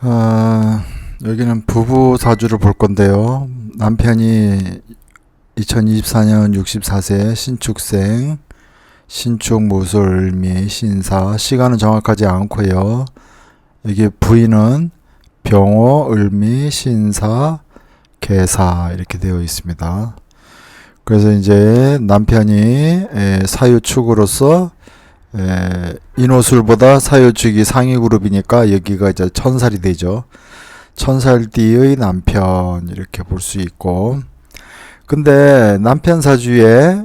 아, 여기는 부부 사주를 볼 건데요. 남편이 2024년 64세 신축생, 신축 무술 미 신사, 시간은 정확하지 않고요. 여기 부인은 병호 을미 신사 개사 이렇게 되어 있습니다. 그래서 이제 남편이 사유축으로서 인호술보다 사유축이 상위 그룹이니까 여기가 이제 천살이 되죠. 천살띠의 남편 이렇게 볼 수 있고, 근데 남편 사주에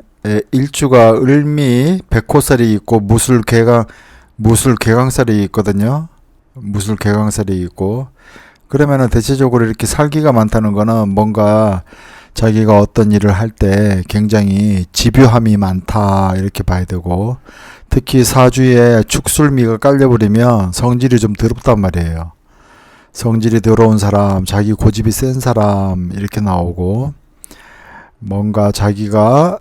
일주가 을미 백호살이 있고 무술 개강살이 있거든요. 무술 개강살이 있고, 그러면은 대체적으로 이렇게 살기가 많다는 거는 뭔가 자기가 어떤 일을 할 때 굉장히 집요함이 많다 이렇게 봐야 되고, 특히 사주에 축술미가 깔려버리면 성질이 좀 더럽단 말이에요. 성질이 더러운 사람, 자기 고집이 센 사람 이렇게 나오고, 뭔가 자기가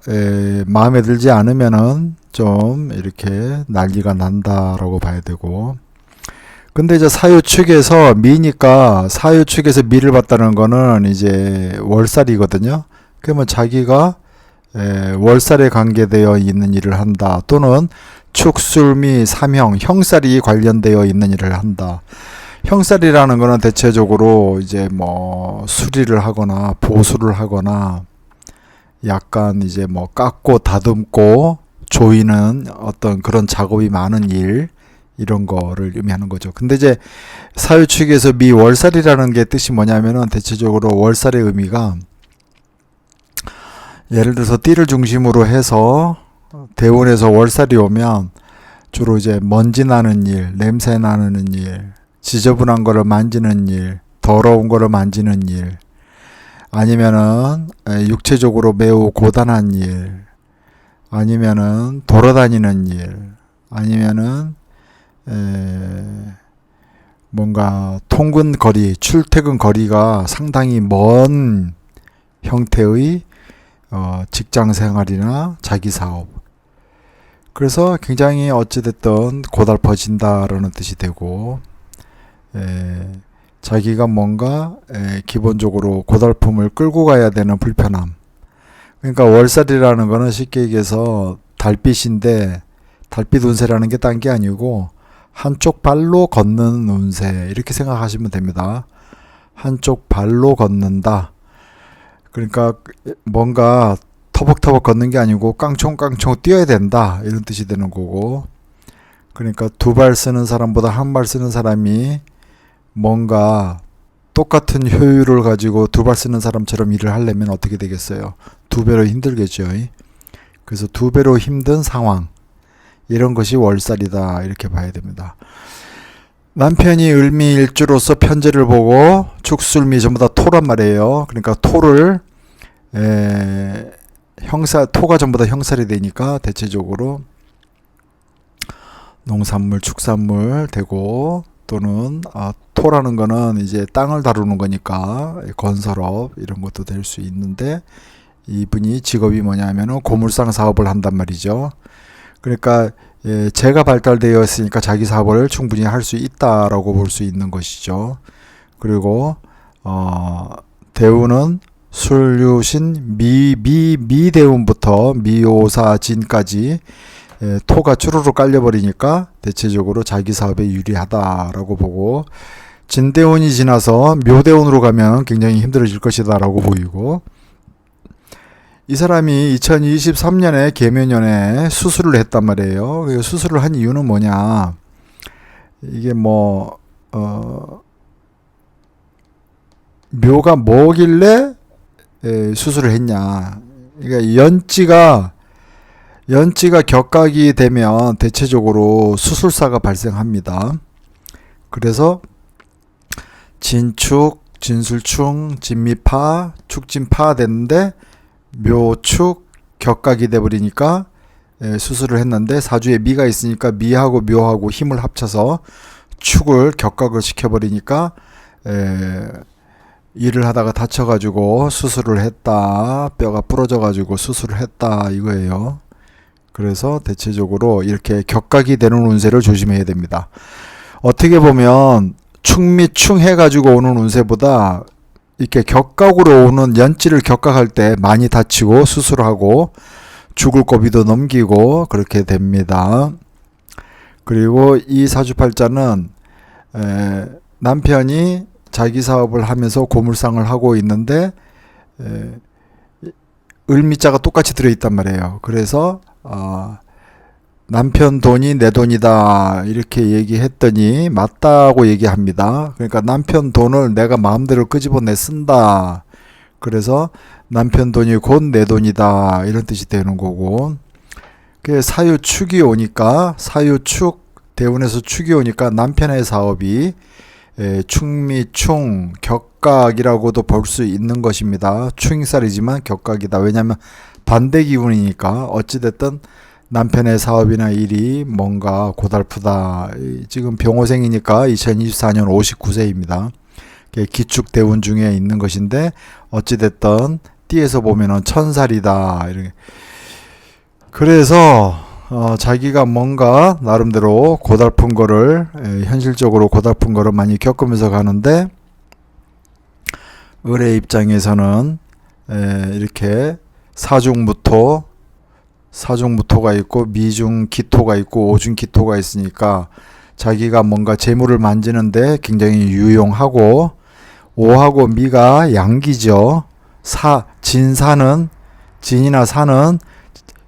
마음에 들지 않으면은 좀 이렇게 난리가 난다라고 봐야 되고, 근데 이제 사유축에서 미니까 사유축에서 미를 봤다는 거는 이제 월살이거든요. 그러면 자기가 월살에 관계되어 있는 일을 한다, 또는 축술미 삼형 형살이 관련되어 있는 일을 한다. 형살이라는 거는 대체적으로 이제 뭐 수리를 하거나 보수를 하거나 약간 이제 뭐 깎고 다듬고 조이는 어떤 그런 작업이 많은 일, 이런 거를 의미하는 거죠. 근데 이제 사유축에서 미 월살이라는 게 뜻이 뭐냐면은 대체적으로 월살의 의미가, 예를 들어서 띠를 중심으로 해서 대운에서 월살이 오면 주로 이제 먼지 나는 일, 냄새 나는 일, 지저분한 거를 만지는 일, 더러운 거를 만지는 일, 아니면은 육체적으로 매우 고단한 일, 아니면은 돌아다니는 일, 아니면은 뭔가 통근 거리, 출퇴근 거리가 상당히 먼 형태의 직장 생활이나 자기 사업. 그래서 굉장히 어찌됐든 고달퍼진다라는 뜻이 되고, 자기가 뭔가 기본적으로 고달픔을 끌고 가야 되는 불편함. 그러니까 월살이라는 거는 쉽게 얘기해서 달빛인데, 달빛 운세라는 게 딴 게 아니고 한쪽 발로 걷는 운세 이렇게 생각하시면 됩니다. 한쪽 발로 걷는다. 그러니까 뭔가 터벅터벅 걷는 게 아니고 깡총깡총 뛰어야 된다, 이런 뜻이 되는 거고, 그러니까 두 발 쓰는 사람보다 한 발 쓰는 사람이 뭔가 똑같은 효율을 가지고 두 발 쓰는 사람처럼 일을 하려면 어떻게 되겠어요? 두 배로 힘들겠죠. 그래서 두 배로 힘든 상황, 이런 것이 월살이다 이렇게 봐야 됩니다. 남편이 을미일주로서 편제를 보고 축술미 전부 다 토란 말이에요. 그러니까 토를 토가 전부 다 형살이 되니까 대체적으로 농산물, 축산물 되고, 또는 토라는 거는 이제 땅을 다루는 거니까 건설업 이런 것도 될 수 있는데, 이분이 직업이 뭐냐면은 고물상 사업을 한단 말이죠. 그러니까 재가 발달되어 있으니까 자기 사업을 충분히 할 수 있다라고 볼 수 있는 것이죠. 그리고 대운은 술유신 미대운부터 미오사진까지 토가 쭈루루 깔려버리니까 대체적으로 자기 사업에 유리하다라고 보고, 진대운이 지나서 묘대운으로 가면 굉장히 힘들어질 것이다 라고 보이고, 이 사람이 2023년에 계묘년에 수술을 했단 말이에요. 수술을 한 이유는 뭐냐, 이게 뭐 묘가 뭐길래 수술을 했냐. 그러니까 연지가 격각이 되면 대체적으로 수술사가 발생합니다. 그래서 진축, 진술충, 진미파, 축진파 됐는데 묘축 격각이 돼버리니까 수술을 했는데, 사주에 미가 있으니까 미하고 묘하고 힘을 합쳐서 축을 격각을 시켜버리니까 일을 하다가 다쳐가지고 수술을 했다, 뼈가 부러져가지고 수술을 했다 이거예요. 그래서 대체적으로 이렇게 격각이 되는 운세를 조심해야 됩니다. 어떻게 보면 충미충 해가지고 오는 운세보다 이렇게 격각으로 오는 연지를 격각할 때 많이 다치고 수술하고 죽을 고비도 넘기고 그렇게 됩니다. 그리고 이 사주팔자는 남편이 자기 사업을 하면서 고물상을 하고 있는데 을미자가 똑같이 들어있단 말이에요. 그래서 남편 돈이 내 돈이다 이렇게 얘기했더니 맞다고 얘기합니다. 그러니까 남편 돈을 내가 마음대로 끄집어내 쓴다. 그래서 남편 돈이 곧 내 돈이다 이런 뜻이 되는 거고, 그 사유축이 오니까 사유축 대운에서 축이 오니까 남편의 사업이 충미충 격각이라고도 볼 수 있는 것입니다. 충살이지만 격각이다. 왜냐하면 반대 기운이니까 어찌됐든 남편의 사업이나 일이 뭔가 고달프다. 지금 병호생이니까 2024년 59세입니다. 기축 대운 중에 있는 것인데 어찌됐든 띠에서 보면은 천살이다. 이렇게. 그래서 자기가 뭔가 나름대로 고달픈 거를 현실적으로 고달픈 거를 많이 겪으면서 가는데, 을의 입장에서는 이렇게 사중무토가 있고 미중기토가 있고 오중기토가 있으니까 자기가 뭔가 재물을 만지는데 굉장히 유용하고, 오하고 미가 양기죠. 진이나 사는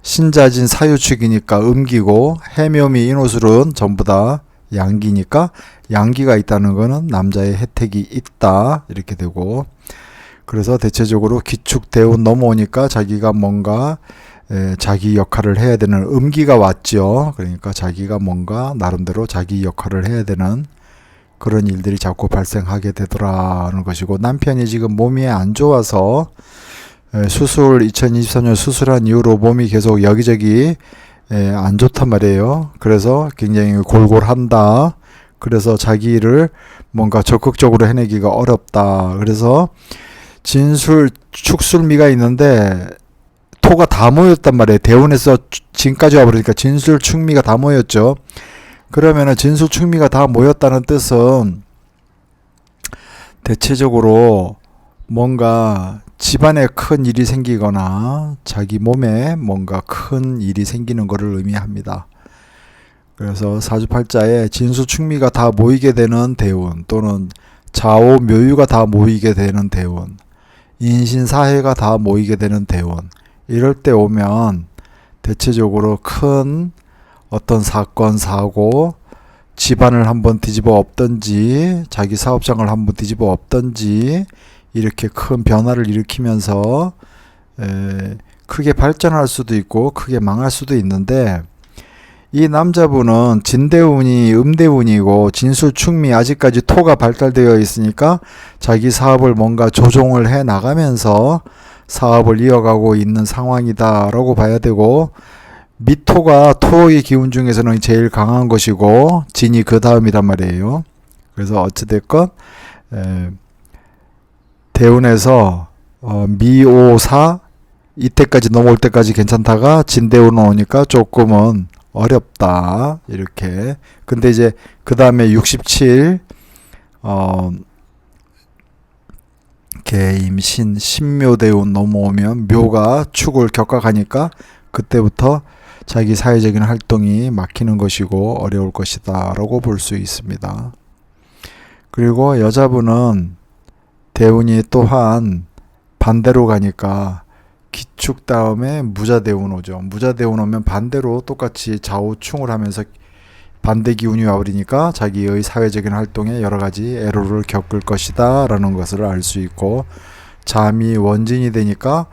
신자진 사유축이니까 음기고, 해묘미 인호술은 전부 다 양기니까 양기가 있다는 것은 남자의 혜택이 있다 이렇게 되고, 그래서 대체적으로 기축 대운 넘어오니까 자기가 뭔가 자기 역할을 해야 되는 음기가 왔죠. 그러니까 자기가 뭔가 나름대로 자기 역할을 해야 되는 그런 일들이 자꾸 발생하게 되더라는 것이고, 남편이 지금 몸이 안 좋아서 2024년 수술한 이후로 몸이 계속 여기저기 안 좋단 말이에요. 그래서 굉장히 골골한다. 그래서 자기 일을 뭔가 적극적으로 해내기가 어렵다. 그래서 진술, 축술미가 있는데 토가 다 모였단 말이에요. 대운에서 진까지 와버리니까 진술, 축미가 다 모였죠. 그러면은 진술, 축미가 다 모였다는 뜻은 대체적으로 뭔가 집안에 큰 일이 생기거나 자기 몸에 뭔가 큰 일이 생기는 것을 의미합니다. 그래서 사주팔자에 진수축미가 다 모이게 되는 대운, 또는 좌우 묘유가 다 모이게 되는 대운, 인신사해가 다 모이게 되는 대운, 이럴 때 오면 대체적으로 큰 어떤 사건, 사고, 집안을 한번 뒤집어 엎든지 자기 사업장을 한번 뒤집어 엎든지 이렇게 큰 변화를 일으키면서 크게 발전할 수도 있고 크게 망할 수도 있는데, 이 남자분은 진대운이 음대운이고 진술축미 아직까지 토가 발달되어 있으니까 자기 사업을 뭔가 조종을 해 나가면서 사업을 이어가고 있는 상황이다 라고 봐야 되고, 미토가 토의 기운 중에서는 제일 강한 것이고 진이 그 다음이란 말이에요. 그래서 어찌됐건 대운에서 미오사 이때까지 넘어올 때까지 괜찮다가 진대운 오니까 조금은 어렵다 이렇게. 근데 이제 그 다음에 67 개임신 신묘대운 넘어오면 묘가 축을 격각하니까 그때부터 자기 사회적인 활동이 막히는 것이고 어려울 것이다 라고 볼 수 있습니다. 그리고 여자분은 대운이 또한 반대로 가니까 기축 다음에 무자대운 오죠. 무자대운 오면 반대로 똑같이 좌우충을 하면서 반대 기운이 와버리니까 자기의 사회적인 활동에 여러 가지 애로를 겪을 것이다 라는 것을 알 수 있고, 잠이 원진이 되니까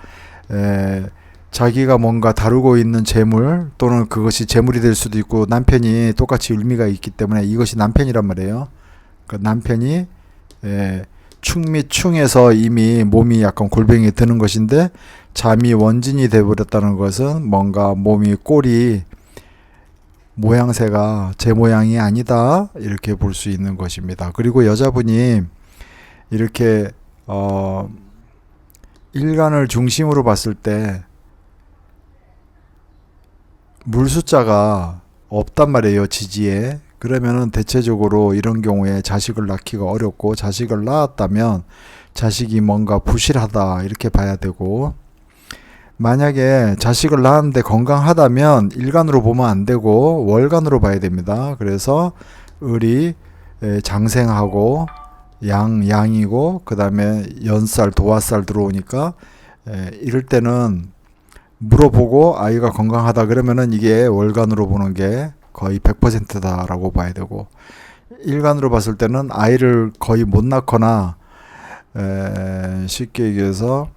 자기가 뭔가 다루고 있는 재물, 또는 그것이 재물이 될 수도 있고, 남편이 똑같이 을미가 있기 때문에 이것이 남편이란 말이에요. 그 남편이 충미충에서 이미 몸이 약간 골병이 드는 것인데 잠이 원진이 되어버렸다는 것은 뭔가 몸이 꼴이 모양새가 제 모양이 아니다 이렇게 볼 수 있는 것입니다. 그리고 여자분이 이렇게 일간을 중심으로 봤을 때 물 숫자가 없단 말이에요, 지지에. 그러면은 대체적으로 이런 경우에 자식을 낳기가 어렵고, 자식을 낳았다면 자식이 뭔가 부실하다 이렇게 봐야 되고, 만약에 자식을 낳았는데 건강하다면 일간으로 보면 안 되고 월간으로 봐야 됩니다. 그래서 을이 장생하고 양이고, 그 다음에 연살 도화살 들어오니까 이럴 때는 물어보고 아이가 건강하다 그러면은 이게 월간으로 보는 게 거의 100%다라고 봐야 되고, 일간으로 봤을 때는 아이를 거의 못 낳거나 쉽게 얘기해서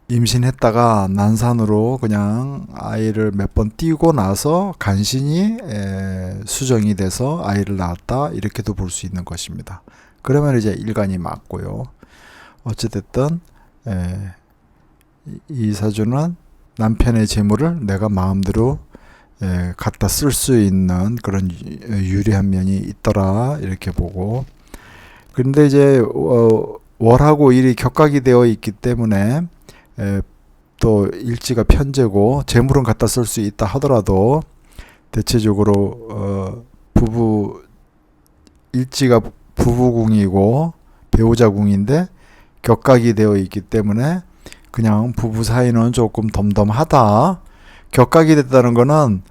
임신했다가 난산으로 그냥 아이를 몇 번 띄고 나서 간신히 수정이 돼서 아이를 낳았다 이렇게도 볼 수 있는 것입니다. 그러면 이제 일간이 맞고요. 어찌됐든 이 사주는 남편의 재물을 내가 마음대로 갖다 쓸 수 있는 그런 유리한 면이 있더라 이렇게 보고, 그런데 이제 월하고 일이 격각이 되어 있기 때문에 또 일지가 편제고 재물은 갖다 쓸 수 있다 하더라도 대체적으로 일지가 부부궁이고 배우자궁인데 격각이 되어 있기 때문에 그냥 부부 사이는 조금 덤덤하다. 격각이 됐다는 거는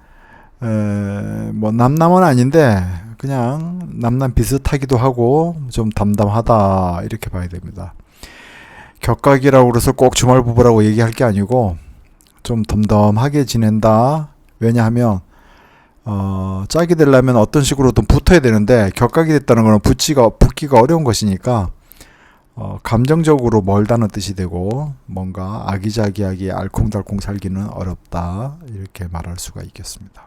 뭐 남남은 아닌데 그냥 남남 비슷하기도 하고 좀 담담하다 이렇게 봐야 됩니다. 격각이라고 그래서 꼭 주말 부부라고 얘기할 게 아니고 좀 덤덤하게 지낸다. 왜냐하면 짝이 되려면 어떤 식으로든 붙어야 되는데 격각이 됐다는 거는 붙기가 어려운 것이니까 감정적으로 멀다는 뜻이 되고 뭔가 아기자기하게 알콩달콩 살기는 어렵다 이렇게 말할 수가 있겠습니다.